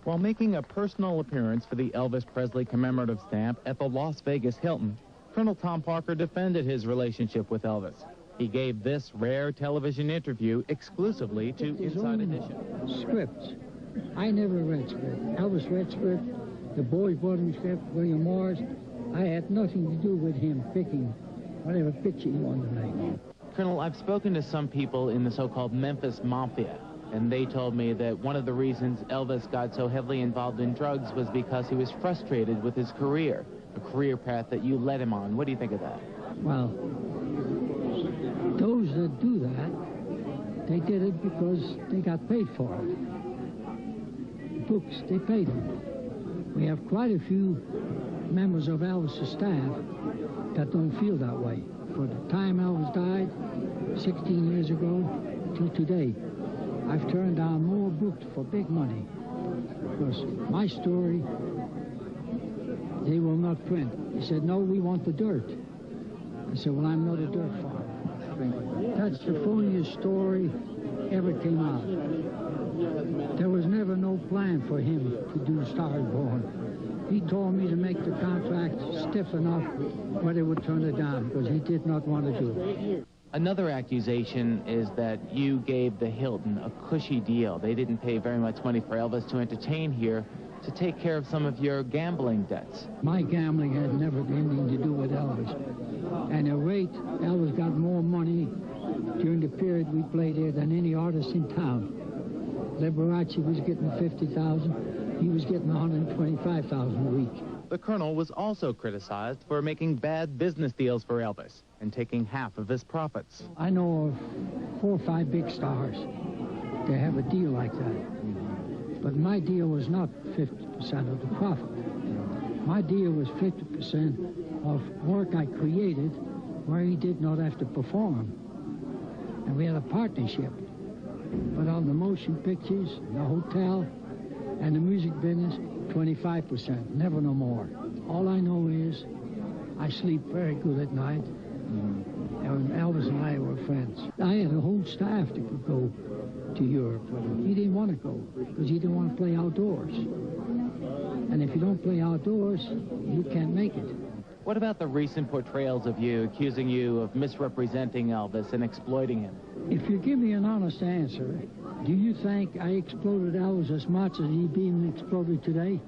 While making a personal appearance for the Elvis Presley commemorative stamp at the Las Vegas Hilton, Colonel Tom Parker defended his relationship with Elvis. He gave this rare television interview exclusively to Inside Edition. Scripts. I never read script. Elvis read script. The boys brought him script. William Morris. I had nothing to do with him picking whatever picture he wanted to make. Colonel, I've spoken to some people in the so-called Memphis Mafia, and they told me that one of the reasons Elvis got so heavily involved in drugs was because he was frustrated with his career, a career path that you led him on. What do you think of that? Well, those that do that, they did it because they got paid for it. Books, they paid them. We have quite a few members of Elvis' staff that don't feel that way. For the time Elvis died, 16 years ago, till today, I've turned down more books for big money because my story, they will not print. He said, no, we want the dirt. I said, well, I'm not a dirt farmer. That's the phoniest story ever came out. There was never no plan for him to do Star is Born. He told me to make the contract stiff enough where they would turn it down because he did not want to do it. Another accusation is that you gave the Hilton a cushy deal. They didn't pay very much money for Elvis to entertain here to take care of some of your gambling debts. My gambling had never anything to do with Elvis. And at rate, Elvis got more money during the period we played here than any artist in town. Liberace was getting $50,000. He was getting $125,000 a week. The Colonel was also criticized for making bad business deals for Elvis and taking half of his profits. I know of 4 or 5 big stars that have a deal like that. But my deal was not 50% of the profit. My deal was 50% of work I created where he did not have to perform. And we had a partnership. But on the motion pictures, the hotel, and the music business, 25%, never no more. All I know is I sleep very good at night, and Elvis and I were friends. I had a whole staff that could go to Europe with him. He didn't want to go because he didn't want to play outdoors. And if you don't play outdoors, you can't make it. What about the recent portrayals of you accusing you of misrepresenting Elvis and exploiting him? If you give me an honest answer, do you think I exploded Elvis as much as he's being exploded today?